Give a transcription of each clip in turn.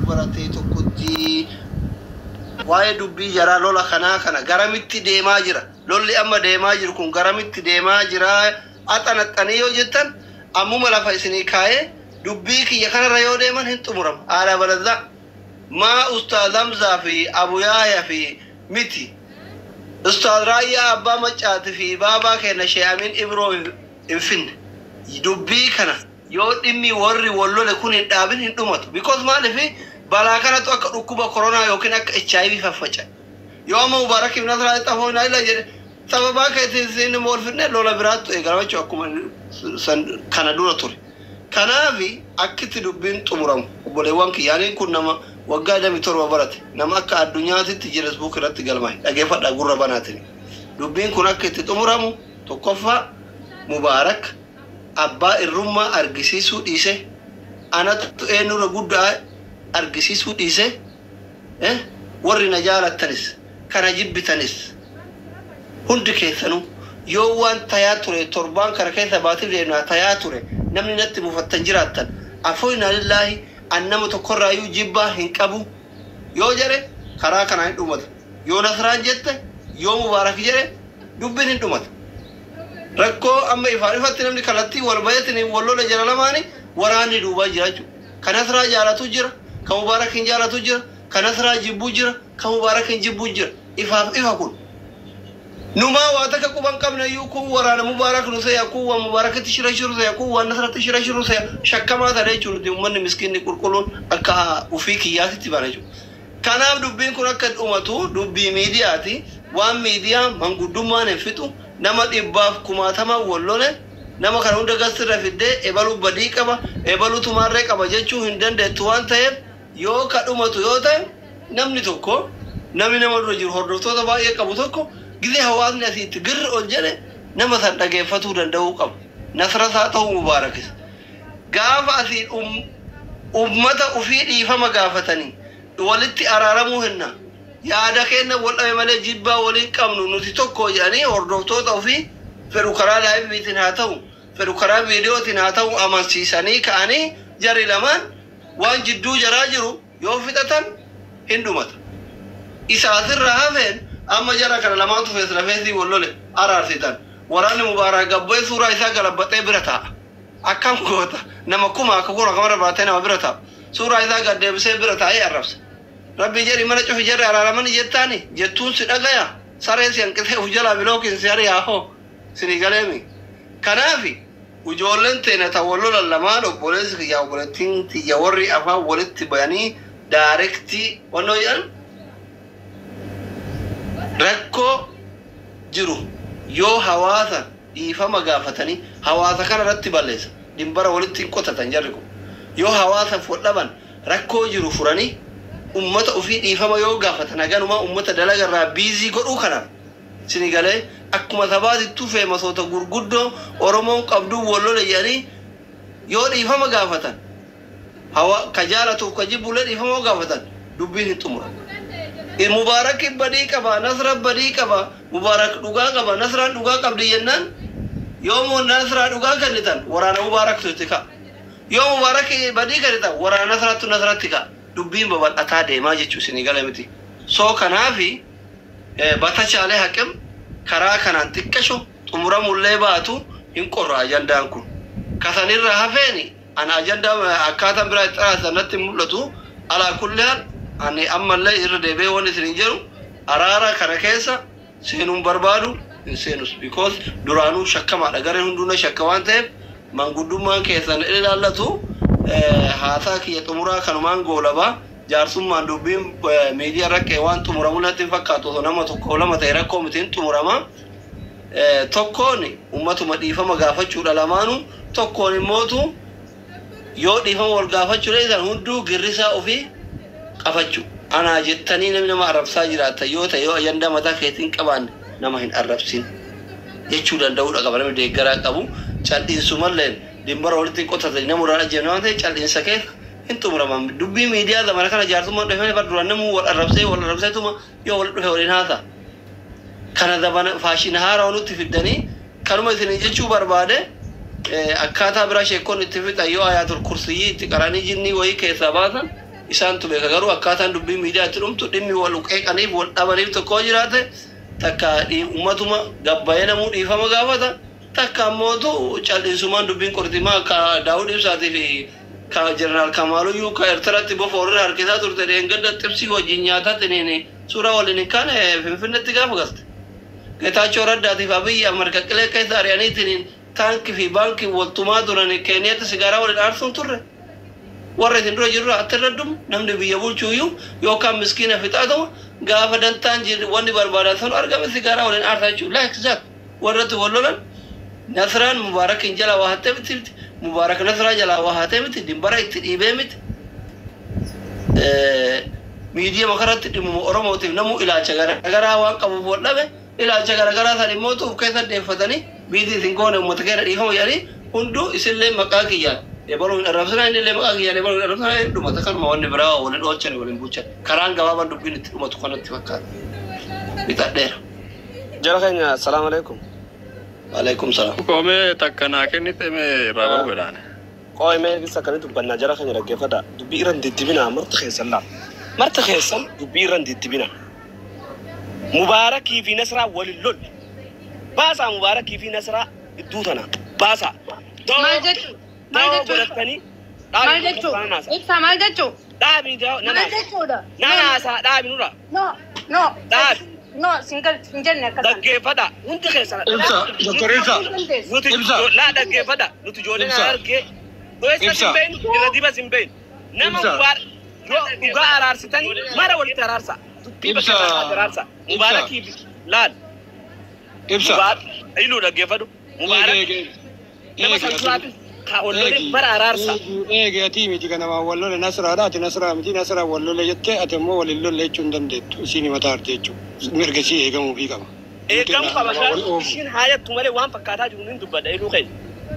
براتي تكتي واي دبي جرا لولا خنا غرامتي ديما جرا لولي اما ديما جرا كون غرامتي ديما جرا اتنا تنيو جتن امو ملا فايسني كاي دبي كي يخنا ريو ديما هنتمرم على بلدا ما استاذ حمزه في ابو يحيى في متي استاذ رايا ابا مچات في بابا كان شيامين ابرو انفن دبي كنا يو دمي وري ولو لكون دابن هندومت because ما لفي بلا كانت اكدكوبا كورونا يوكن اك اتش اي في ففچ يوم مبارك من نظر تهونا الى سببا كيتين مورفن لولا برات اغراچو اكم كان دورتور كانافي اكت دبين طمرم بوليوانك يعني كنا وغادا ميتور وبرت نمك الدنيا تجرس بكره تغلماي دغه فدا غور بناتني دبين كنا اكت طمرم توقفا مبارك ابا الرما ارغسيسو ديسه انا انو رغدا ارغسيسو ديسه وري نجاله تنس كان جيب تنس هند كيسنو يو وان تياتوري تربان كركيسه باتي لنا تياتوري نمني نت مفتنجراتن عفونا لله انما تقرا يجيبا هنقبو يو جري خرا كان دومت يو نصران جت يو مبارك جري دبن دومت ركو اما يفارفت نمني كلتي والبيتني ولو لجلالماني وراني دوبا جراجو كنصرا جالاتو جرا كمبارك جالاتو جرا كنصرا جيبو جرا كمبارك جيبو جرا افاكون نما واتك كوبان كمنا يوكو ورانا مبارك نسيا كو مبارك تشرشر سيا كو نصر تشرشر سيا شكما تريچور دي من مسكين كلكلون اكا وفيك ياتي بانجو كان دبين كنا كد امتو دبي ميدياتي وان ميديا منغدوما نفتو نما دباف كما تما ولله نما كانو دغسر فيدي ابلو بدي كبا ابلو تماري كبا جچو هندن دتوان تايب يو كدومتو يو تايب نمني توكو نمي نما رجل هردوتو تبا يكبو توكو غزي هوازنا سي تغر اولجره نمثل دغيفتو دندو قب نصر ساتو مبارك غاف اسي امته افيدي فما غافتني ولتي ارارموهنا يا دكنا ولا مال جيبا ولي قمنو نتي توكو يعني وردوتو توفي فرقرا لايف ميتين هاتو فرقرا فيديو تناتو امانسي سني كاني جري لمان وان جدو جراجرو يوفتتن هندومت اساثر رهافن اما جرا كان لما تو فيس رفيسي ولله ارارتن وراني مبارك غبي سوره ايسا غلبطه برتا اكم كوتا نمكما كورا كمر باتنا برتا سوره ايسا غدبسه برتا اي عرفس ربي جري منچو جري ارارمن جتاني جتون سدغيا ساريس ينكته وجلا بلوكين سياري اهو سنيغالمي كنافي وجولن تنا تولل لما لو بوليس يا بولتين تي يوري افا ولت بياني دايركتي ونويان ركو جرو يو حواسا يفهم غافتني حواسا كان رتب باليس دمبر ولتين كوتا تنجركو يو حواسا فدبن ركو جرو فراني امته في يفهم يو غافتنا غانما امته دلغ رابيزي غدو كنا سينيغالي اكما ثبات توفي مسوتا غورغودو اورمون قبدو ولو يعني يو يفهم غافتن هوا كجالتو كجيبول يفهم غافتن دبين تمر المبارك بدي كبا نصر بدي كبا مبارك دوغا كبا نصر دوغا قبدي ينن يوم نصر دوغا كنتن ورانا مبارك تتكا يوم مبارك بدي كنتن ورانا نصر تكا دبين بابا اتا ديما جچو سينيغال متي سو كنافي باتاچاله حكم كرا كنان تكشو تمرا موليباتو انقرا اجندانكو كسنير رافيني انا اجندا اكاتم برا تراسنت مولتو على كل حال اني اما لا يردبي وني سرينجرو ارارا كركيسا سينون بربادو سينوس because duranu shakkama dagare hunduna shakkawante manguduma kesan ilalatu haata ki tumura kanuman golaba jaarsumman dubin media rakke wan tumura mulati fakkato nama tokko lama tayra komitin tumurama tokkoni ummatu madifa magafachu dalamanu tokkoni motu yo difa wal gafachu leedan hundu girisa ofi qafachu ana jettani nama arabsa jirata yo tayo ayanda mata ketin qaban nama hin arabsin jechu dandau daga barame de gara qabu chaldin sumalle dimbar walitin qotata namura jenawante chaldin saket intum ramam dubbi media da marakana jarsuma defene baduranamu wal arabsay tuma yo wal do horin hata kana da bana fashin harawnu tifidani kanuma isin jechu barbade akkata bira shekon tifita yo ayatul kursiyi tiqarani jinni way ke sabatan isaan tube garuu akkaataan dubbii miidiyaatti dhumtu dhimmi wal qeeqaniif wal dhabaniif tokko jiraate takka ummatuma gabbayee namuu dhiifama gaafata takka ammootu callisumaan dubbiin qortimaa ka Daawud Ibsaatii fi ka Jeneraal Kamaaluyyuu ka Eertiraatti bofoorri harkisaa turte dheengadda xibsii wajjin nyaataatti niini suuraa waliin kan Finfinneetti gaafa galte Getaachoo Raddaatiif Abiyyi Ahmad Qaqqilee keessa ari'aniitiin taankii fi baankii waltumaa turan Keeniyaatti sigaaraa waliin aarsuun turre warra isin dura jirru attirradum namni biyya bulchuuyyuu yookaan miskiina fixaatuma gaafa dantaan jirri wanni barbaadatan argame sigaaraa waliin aarsaa jechuudha like that warratti wallolan Nasraan Mubaarak injala waa hattee miti Mubaarak Nasraa jalaa waa hattee miti dimbara itti dhiibee miti miidiyaa makaratti dhimma Oromootiif namuu ilaalcha garagaraa waan qabuuf wal dhabe ilaalcha garagaraa san immoo tuuf keessa deeffatanii biitii isin goone uummata keenya dhiifama jedhanii hunduu isinlee maqaa kiyyaan ebaluun arrabsanaa inni illee maqaa kiyyaan ebaluun arrabsanaa dhumata kanuma wanni biraa waliin oolchan waliin bulchan karaan gabaabaan dubbiin itti dhumatu kanatti fakkaata bitadheera. Jara keenya assalaamu alaikum. Alaikum salaam. Koomee takka naa kennite mee raabaa godhaane. Qoomee bisa kan dubbannaa jara keenya dhaggeeffadha dubbii irraan diddibinaa marti keessan laa marti keessan dubbii irraan diddibinaa Mubaarakii fi Nasraa waliin lol baasaa Mubaarakii fi Nasraa iddoo tana baasaa. Maal jechuun? Maal jechuun? Maal jechuun? Ibsa maal jechuun? Dhaabii maal jechuudha? Nanaasaa dhaabii nurra. No. Dhaabi. No, sinjenne akkasaan. Dhaggeeffadha hundi keessan. Ibsa, Dr. Ibsa. Nuti laa dhaggeeffadha nuti ijoolleen argee. Doessa simbein irra diba simbein. Nama dhugaa araarsitanii mara walitti araarsa. Ibsa. Araarsa. Mubaarakii laal. Ibsa. Iluu dhaggeeffadhu. Mubaarak. Nama santuuraati. Kaawollolee mara araarsa. Eegi ati miti kana waan walloole Nasraadha ati Nasraa miti Nasraa walloole jettee ati immoo waliin lolle jechuun hin dandeettu isiin mataa artee jechuudha mirga isii eegamuu fi qaba. Eegamuu qaba ishiin haayattu malee waan fakkaataa jiru hin dubbadha iluu keenya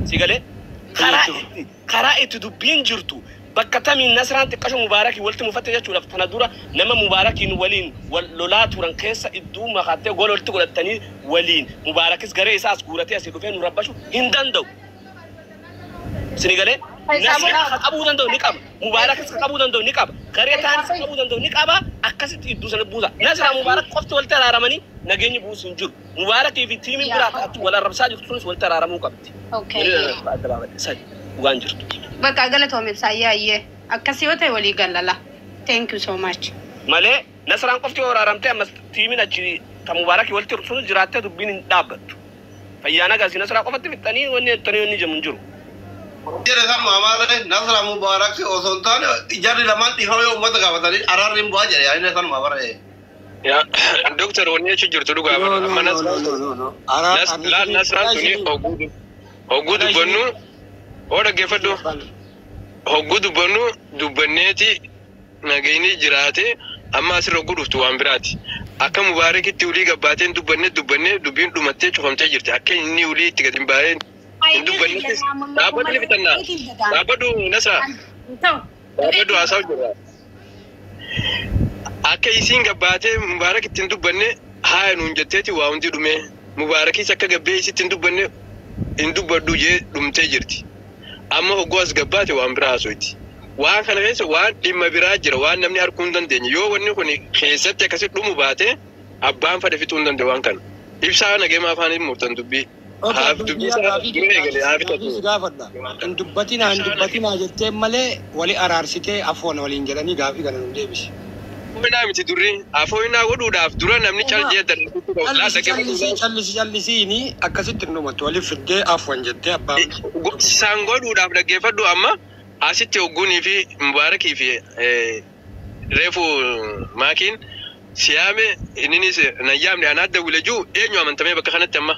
si galee karaa itti dubbiin jirtu bakka tamiin Nasraan xiqqasho Mubaarakii walitti mufatte jechuudhaaf tana dura nama Mubaarakiin waliin lolaa turan keessa idduu makattee gola walitti godhatanii waliin Mubaarakis garee isaa as guuratee asii dhufee nu rabbashu hin danda'u. Sinigale Nasraa qabuu danda'u ni qaba Mubaarakis qabuu danda'u ni qaba garee taanis qabuu danda'u ni qaba akkasitti iddoo sana buusa Nasraa Mubaarak qofti walitti araaramanii nageenyi buusu hin jiru Mubaarakii fi tiimiin biraa ta'atu wal arrabsaa jirtu sunis walitti araaramuu qabdi. Waan jirtu. Bakka galatoom ibsaayyee akkasii yoo ta'e walii galala. Thank you so much. Malee Nasraan qofti yoo araaramtee ammas tiimiin achi kan Mubaarakii walitti sun jiraattee dubbiin hin dhaabbattu. Fayyaana gaasii Nasraa qofatti fixanii wanni jiru hin jiru. Jere kan maamala Nasraa Mubaarak osoo hin taane jarri lamaan dhiifama yoo uummata gaafatanii araarri hin bu'aa jedhe yaa'in kan maamala. Yaa Dooktar wanni achi jirtu dhugaa bara amma Nasraan tuni hogguu dubbannu oo dhaggeeffadhu hogguu dubbannu dubbanneeti nageenyi jiraate amma asirra hogguu dhuftu waan biraati. Akka Mubaarakitti ulii gabbaateen dubbannee dubbiin dhumattee cufamtee jirti akka inni ulii itti gadi hin baay'een. Dubbanneetis dhaabbatu ni bitannaa dhaabbatu Nasraa dhaabbatu haasawu jira. Akka isiin gabbaatee Mubaarak ittiin dubbanne haa nuun jetteeti waa hundi dhume Mubaarakis akka gabbee isitti hin dubbaddu jee dhumtee jirti. Amma hogguu as gabbaate waan biraa haasoyti. Waan kana keessa waan dhimma biraa jira waan namni arguu hin dandeenye yoo wanni kun keessatti akkasitti dhumu baate abbaan fedhe fixuu hin danda'u waan kana. Ibsaa nageema afaaniin murtan dubbii. Hin dubbatinaa jettee malee wali araarsitee afoon waliin jedhanii gaafii kana nun deebisi. Minaa miti durri afoo innaa godhuudhaaf dura namni callee callisiini akkasitti hin dhumatu waliif fiddee afoon jettee abbaan. Isaan godhuudhaaf dhaggeeffadhu amma asitti hogguunii fi Mubaarakii fi reefu maakiin siyaame inninis nayyaamne anaa dawwile jiru eenyu amantamee bakka kanatti amma.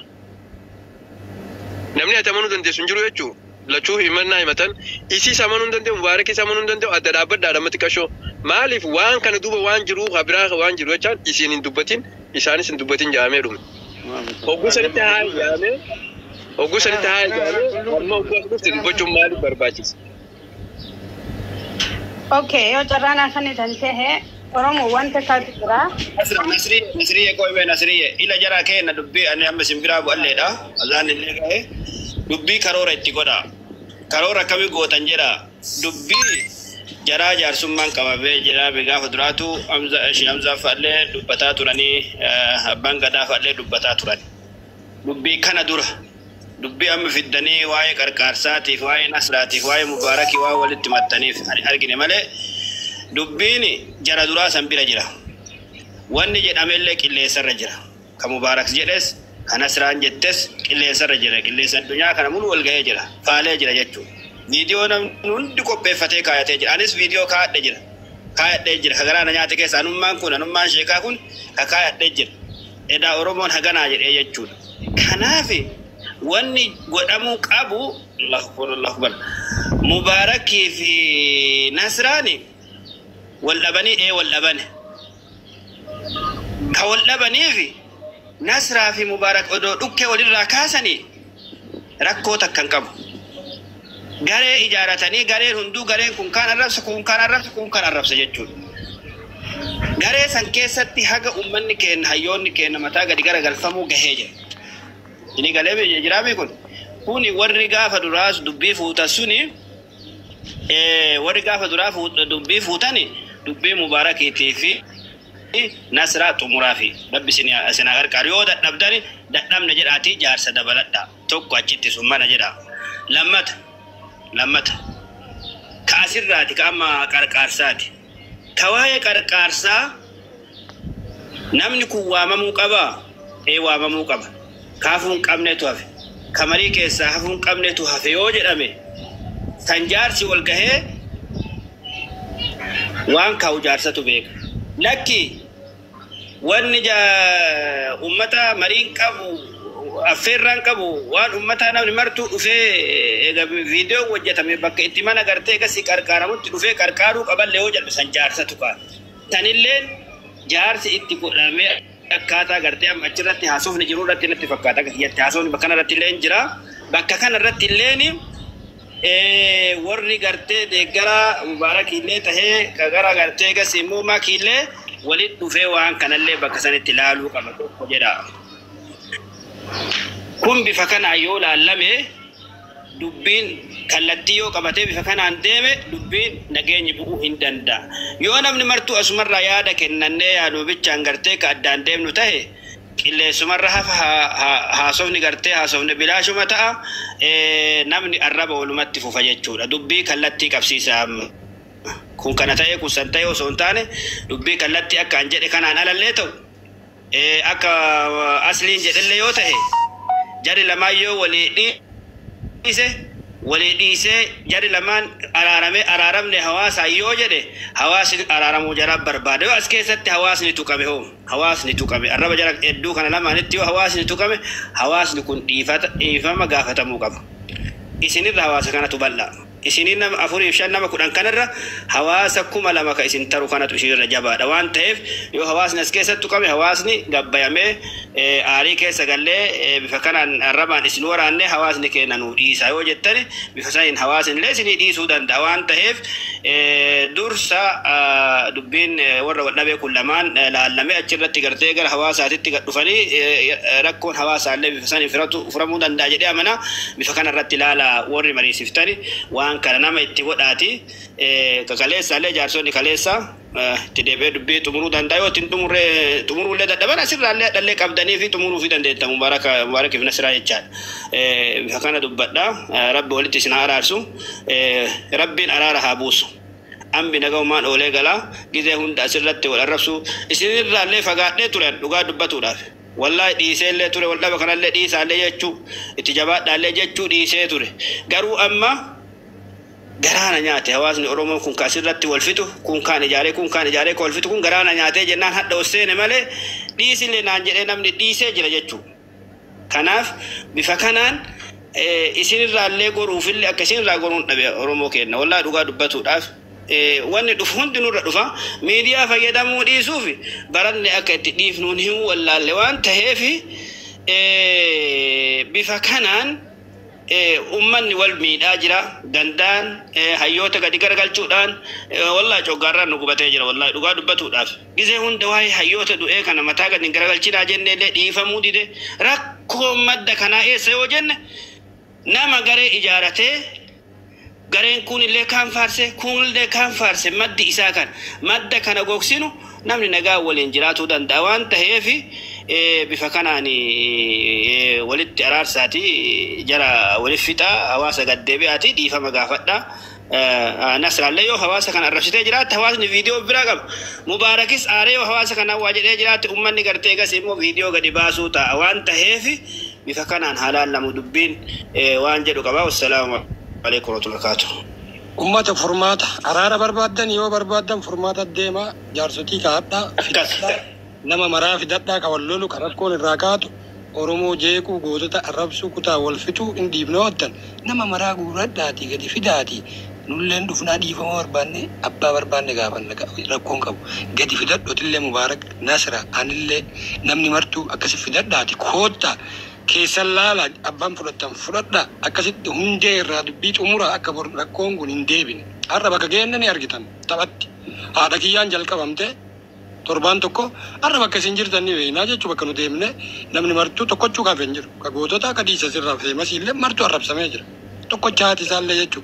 Namni ati amanuu dandeessu hin jiru jechuudha. Lachuu himannaa himatan isii amanuu hin danda'u Mubaarakis amanuu hin danda'u adda dhaabbadhaadha mati qashoo. Maaliif waan kana duuba waan jiru habiraa waan jiru jechaan isiin hin dubbatin isaanis hin dubbatin jaamee dhume. Hogguu sanitti haa jaamee amma hogguu as dhufte dubbachuun maaliif barbaachisa? Okay, yoo carraan akkan itan ta'e Oromoo wanta kaatu jira. Nasriye koybe Nasriye ila jara kenna dubbii ani amma simbiraa bu'alleedha. Azaan illee ga'e dubbii karoora itti godha. Karoora kami gootan jedha dubbii جرا جارسمان قبابه جرا بيغا فدراتو امزا فالله دبتا تراني ابان غدا فالله دبتا تراني دبي كان دورا دبي ام في الدني واي كركارساتي واي نصراتي واي مباركي واي ولد متني ارغني مالي دبيني جرا دورا سمبيرا جرا واني جدامل كله سر جرا كمبارك جدس كنصران جتس كله سر جرا كله سر دنيا كان مول ولغا جرا فالي جرا جچو فيديو نون ديكو بفتي كايته جرا انس فيديو كا دجرا كا دجرا هغرا نياتي كيس انمان كون انمان شيكا كون كا دجرا ادا اورومون هغنا جرا جچو كنافي واني غدامو قابو الله اكبر مبارك في نصراني واللبني ايه واللبني كواللبني في نصرا في مبارك ودو دوكه ولي كاسني ركو تكن قبو غاري اجارتني غاري هندو غاري كون كان الرفس كون كان الرفس كون كان الرفس جچو غاري سنكيستي حق امني كين هيوني كين متا غدي غرا غلفمو غهيجه ini galebe jirame kun kuni warri gafa duras dubbi futa suni warri gafa durafu dubbi futani dubbi mubarakati fi nasra tumurafi rabbi sina qarqariyo dadabdani dadamna jedati jaarsa dabaladda tokko achitti sumana jeda lammat kaasirrati kama qarqarsati kawaye qarqarsa namni ku waamamu qaba waamamu qaba kafun qabne to hafe kamari keessa hafun qabne to hafe yo jedhame sanjaarsi wal gahe waan kaw jaarsatu beek lakki wanni ja ummata marin qabu afirran qabu waan ummata namni martu dhufe ega video wajjatame bakka itti mana gartee gasi qarqaramutti dhufe qarqaru qaballe yo jedhu sanjaarsatu ka tanilleen jaarsi itti godhame akkata gartee am achirratti haasofni jiru irratti natti fakkaata yatti haasofni bakka kanarratti illee jira bakka kanarratti illee warri gartee deeggara mubaaraki illee tahee kagara gartee gasimuu makiillee walit dhufee waan kanallee bakka sanitti ilaaluu qaba tokko jedha kun bifa kana yoo laallame dubbiin kallattii yoo qabatee bifa kanaan deeme dubbiin nageenyi bu'uu hin danda'a yoo namni martuu asumarraa yaada kennannee yaaduu bichaan gartee ka addaan deemnu tahe qilleessumarra haasofni gartee haasofni bilaashuma ta'a namni arraba walumatti fufa jechuudha dubbii kallattii qabsiisaa kun kana ta'e kun san ta'e osoo hin taane dubbii kallattii akka an jedhe kanaan alallee ta'u akka asliin jedhellee yoo tahe jari lamaayyoo walii dhiise jari lamaan araaramne hawaasa yoo jedhe hawaasni araaramuu jara barbaade yoo as keessatti hawaasni tuqame arraba jara hedduu kana lamaanitti yoo hawaasni tuqame hawaasni kun dhiifama gaafatamuu qaba isinirra hawaasa kanatu bal'aa isinin nama 4 nama 10 kanarra hawaasa kuma lama ka isin taru kanatu ishirra jabaadha waan ta'eef yoo hawaasni as keessatti tuqame hawaasni gabbayame aarii keessa gallee bifa kanaan arrabaan isin waraanne hawaasni keenya nu dhiisa yoo jettani bifa saniin hawaasni illee isin dhiisuu danda'a waan ta'eef dursa dubbiin warra wadhabee kun lamaan laallamee achirratti gartee gara hawaasaatitti gad dhufanii rakkoon hawaasaa illee bifa saniin furamuu danda'a jedhee amana bifa kanarratti ilaala warri mariisiftani waan kana nama itti godhaati kakaleessa illee jaarsonni kaleessa itti deebi'ee dubbii xumuruu danda'a yoo ittiin xumuruu illee dadhaban asirraallee dhallee qabdanii fi xumuruu fi dandeetta mubaarakiif nasiraa jechaadha bifa kana dubbadha rabbi walitti isin araarsu rabbiin araara haa buusu ambi nagaumaan oolee galaa gizee hunda asirratti wal arrabsu isinirraallee fagaadhee turan dhugaa dubbatuudhaaf wallahi dhiisee illee ture wal dhaba kanallee dhiisaallee jechuu itti jabaadhaallee jechuu dhiisee ture garuu amma garaana nyaate hawaasni oromoo kun kaasirratti wal fitu kun kaan ijaaree wal fitu kun garaana nyaatee jennaan hadda osseene malee dhiisillee naan jedhee namni dhiisee jira jechuu kanaaf bifa kanaan isinirraallee goruufillee akka isinirraa goruun dhabe oromoo kenna wallahi dhugaa dubbatuudhaaf wanni dhufu hundi nurra dhufa miidiyaa fayyadamuu dhiisuufi baranne akka itti dhiifnuun hin wallaalle waan ta'eef bifa kanaan ummanni wal miidhaa jira dandaan hayyoota gadi garagalchuudhaan wallahi coggaarraan nu gubatee jira wallahi dhugaa dubbatuudhaaf gizee hunda waa'ee hayyoota du'ee kana mataa gadi garagalchinaa jenneellee dhiifamuu dide rakkoo madda kanaa eessa yoo jenne nama garee ijaaratee gareen kun illee kaan faarse kun illee kaan faarse maddi isaa kan madda kana gogsinu namni nagaa waliin jiraatuu danda'a waan ta'eef bifa kanaan walitti araarsaati jara walif fixaa hawaasa gaddeebi'aati dhiifama gaafadha. Nasrallee yoo hawaasa kana arrabsitee jiraatte hawaasni viidiyoo biraa qaba. Mubaarakis aaree yoo hawaasa kana waajjiree jiraatte uummanni gartee gas immoo viidiyoo gadi baasuu ta'a waan ta'eef bifa kanaan haalaan lamu dubbiin waan jedhu qaba. Wassalaamu alaikum warahmatullahi wabarakatuh. Ummata furmaata araara barbaadan yoo barbaadan furmaata deema jaarsotii kaadhaa nama maraa fidadhaa ka wal lolu ka rakkoon irraa kaatu Oromoo jeequu gootota arrabsuu kutaa wal fixuu hin dhiibne wattan nama maraa guuradhaati gadi fidaati nulleen dhufnaa dhiifama barbaanne abbaa barbaanne gaafanne rakkoon qabu gadi fidadhotillee Mubaarak Nasra anillee namni martuu akkasi fidadhaati koottaa keessan laala abbaan fudhadhaa akkasitti hundee irraa dubbii xumura akka rakkoon kun hin deebine har'a bakka geenna ni argitan taphatti haadha kiyyaan jalqabamte torban tokko arra bakka isin jirtan ni beeknaa jechuu bakka nu deemne namni martuu tokkochuu kaafee hin jiru ka gootota akka dhiisa sirraa feemasiillee martuu arrabsamee jira tokkocha haati isaallee jechuu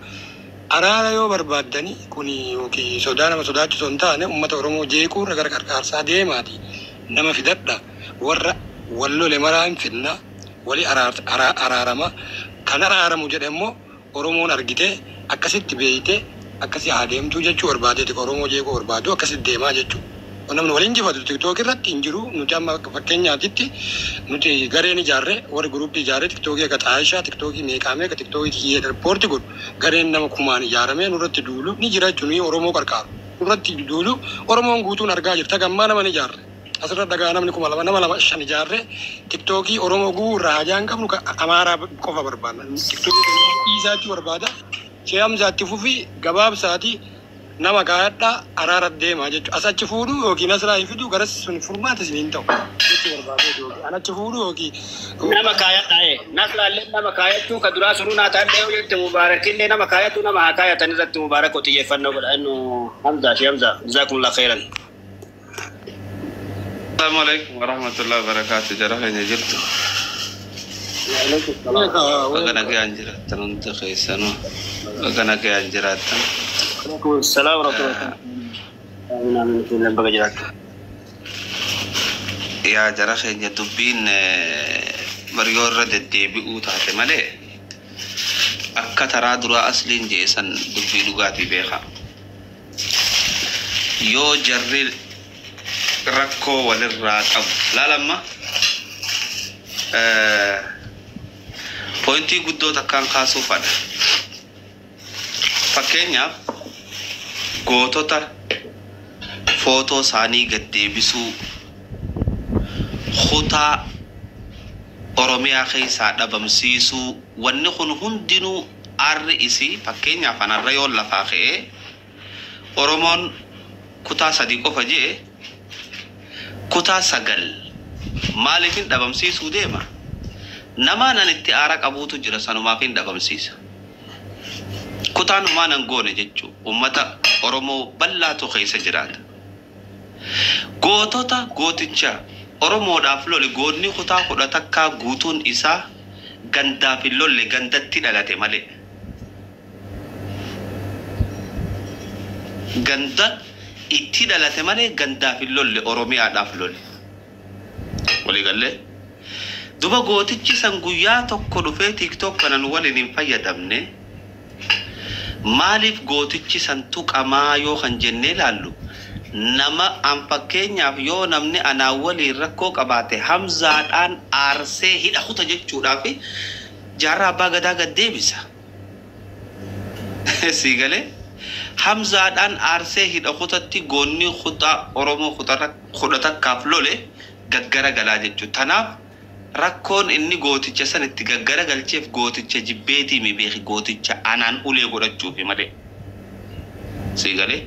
araara yoo barbaaddanii kuni yookiin sodaa nama sodaachisu hin taane uummata Oromoo jeequu irra gara qarqaarsaa deemaati nama fidadha warra wallole maraa hin fidna wali araarama kan araaramu jedhe immoo Oromoon argitee akkasitti beeytee akkasii adeemtuu jechuu barbaadeeti ka Oromoo jeequu barbaadu akkasitti deemaa jechuu. Namni waliin jifatu TikTok irratti hin jiru nuti amma fakkeenyaatitti nuti gareen ijaarre warri guruppii ijaarre TikTokii akka Xaayishaa TikTokii meeqaamee akka TikTokii kiyyee riippoorti godhu gareen nama kumaan ijaaramee nurratti duulu ni jira jechuun Oromoo qarqaaru nurratti duulu Oromoon guutuun argaa jirta gammaa nama ni ijaarre asirra dhagaa namni kuma nama lama shan ijaarre TikTokii Oromoo guurraa hajaan qabnu Amaaraa qofa barbaadna TikTokii isaatti barbaada Sheeyamsaatti fufi gabaabsaati nama gaadha araara deemaa jechuudha. Asachi fuudhu yookiin Nasraa hin fidu garas sun furmaata isiniin ta'u. Jechuun barbaadee yookiin anachi fuudhu yookiin nama kaayadhaa Nasraallee nama kaayattuu ka duraa sunuu naa taa'ee yoo jette Mubaarakillee nama kaayattuu nama haa kaayatan irratti Mubaarak xiyyeeffannoo godhannu Hamza jazakumullahu khairan. Assalamu alaikum warahmatullahi wabarakatuh. Jarah ini jirtu. Bagana ke anjiratan untuk keisanu. Bagana ke anjiratan. Salam warahmatullahi Ya jarah ini dubin barior debi utate male. Akka tara dura aslin jesan dubbi dugati beha. Yo jarril rakko walirra qab laalamma pointi guddoo takkaan kaasuu fadha fakkeenyaaf gootota footoo isaanii gaddeebisuu kutaa Oromiyaa keessaa dhabamsiisuu wanni kun hundinuu arri isii fakkeenyaaf anarra yoo lafaa ka'ee Oromoon kutaa sadii qofa jee kutaa sagal maaliifin dhabamsiisuu deema namaan an itti aara qabuutu jira sanumaafin dhabamsiisa kutaan humaanan goone jechuu ummata Oromoo bal'aatu keessa jiraata gootota gooticha Oromoodhaaf lole goonni kutaa kudha takkaa guutuun isaa gandaaf hin lolle gandatti dhalate malee ganda itti dhalate malee gandaaf hin lolle Oromiyaadhaaf lolle walii galle duba gootichi san guyyaa tokko dhufee TikTok kanan waliin hin fayyadamne maaliif gootichi san tuqamaa yoo kan jennee laallu nama an fakkeenyaaf yoo namni anaa waliin rakkoo qabaate Hamzaadhaan aarsee hidha kuta jechuudhaaf jaarraa abbaa gadaa gad deebisa sii galee Hamzaadhaan aarsee hidha kutatti goonni kutaa Oromoo kudha takkaaf lole gaggara galaa jechuudha. Tanaaf rakkoon inni gooticha san itti gaggara galcheef gooticha jibbeetii mi beeki gooticha anaan ulee godhachuuf malee. Sii galee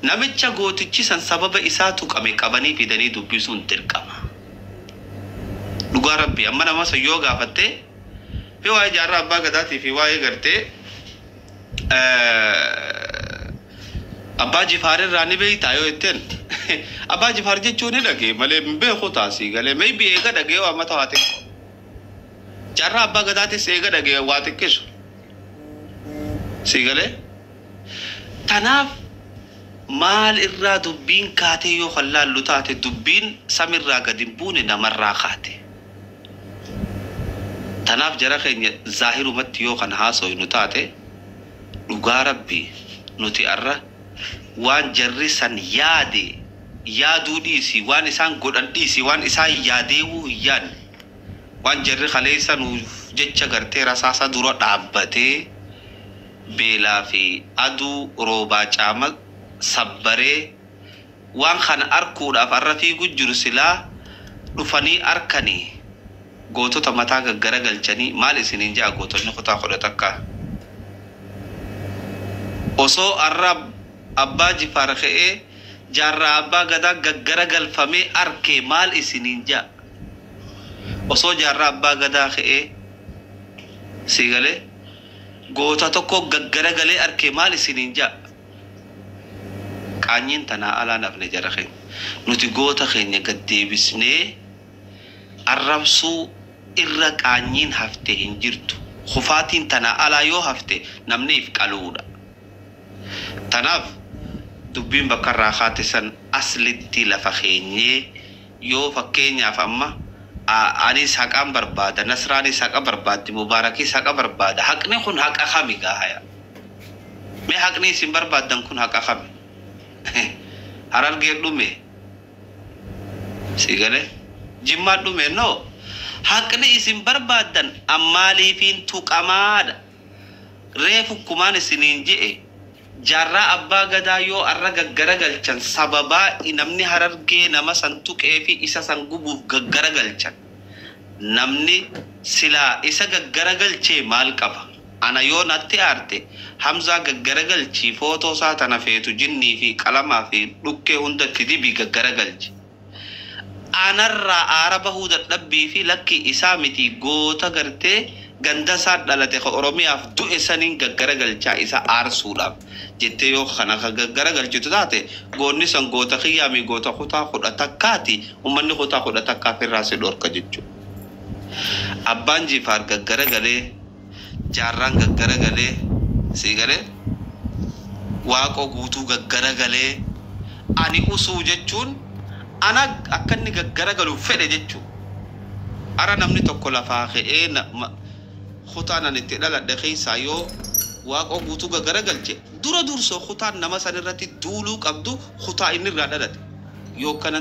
namicha gootichi san sababa isaa tuqame qabanii fidanii dubbisuun dirqama. Dhugaa Rabbi amma nama sayyoo gaafattee fi waa'ee jaarraa abbaa gadaatii fi waa'ee gartee Abbaa Jifaar irraa ni beektaa yoo jetteen Abbaa Jifaar jechuun ni dhagee malee beeku taasii galee maybe eega dhagee waa mata waa xiqqoo jaarraa abbaa gadaatis eega dhagee waa xiqqeessu سيقالي تناف مال إرى دبين كاتي يو خلال لطاتي دبين سمر قدم بوني نمر خاتي تناف جرخي ظاهر مت يو خن هاسو نتاتي لغا ربي نتي أرى وان جرسان يادي يادو ديسي وان إسان قدن ديسي وان إسان ياديو يان وان جري خليسان جتشا غرتي رساسا درو دابتي بلا في أدو روبا چامل صبري وان خان أركو داف الرفي قجر سلا نفني أركني قوتو تمتاك غرغل چني مالي سنين جا قوتو نخطا خودتكا وصو الرب أبا جفارخي جارة أبا غدا غرغل فمي أركي مال سنين جا وصو جارة أبا غدا خي سيغالي قوتا توكو غرغلي أركي مال سنين جا كانين تنا على نفن جرخين نتي قوتا خيني قد ديبسني الرمسو إرى كانين هفته انجرتو خفاتين تنا على يو هفته نمني فكالودا تناف دبين بكر راخاتي سن أسلتي لفخيني يو فكيني فأما أني ساقام بربادة نصراني ساقام بربادة مباركي ساقام بربادة حقني خون حق أخامي قاها مي حقني سن بربادة خون حق أخامي harar gerdu me sigale jimma du me no hakne isim barbadan amali fin tuqamada refu kumane sininje jarra abba gada yo arra gaggaragal chan sababa inamni harar ge nama santuke fi isa sangubu gaggaragal chan namni sila isa gaggaragal che mal qaba ana yo natti arte hamza gaggaragal chi foto satana fetu jinni fi qalama fi dukke hunda tidibi gaggaragal chi anarra arabahu da dabbi fi lakki isamiti gota garte ganda sa dalate ko oromiya du esanin gaggaragal cha isa arsula jette yo khana gaggaragal chi tudate gonni san gota khiyami gota khuta khuda takati ummanni khuta khuda takka fi rase dor ka jiccu abbanji far gaggaragale jarran gaggaragale sigale waaqo guutuu gaggaragale ani usuu jechuun ana akkanni gaggaragalu fedhe jechuun ara namni tokko lafaa ka'ee khutaan itti dhaladhe keessaa yoo waaqo guutuu gaggaragalche dura dursoo khutaan nama san irratti duuluu qabdu khutaa inni irraa dhalate yoo kana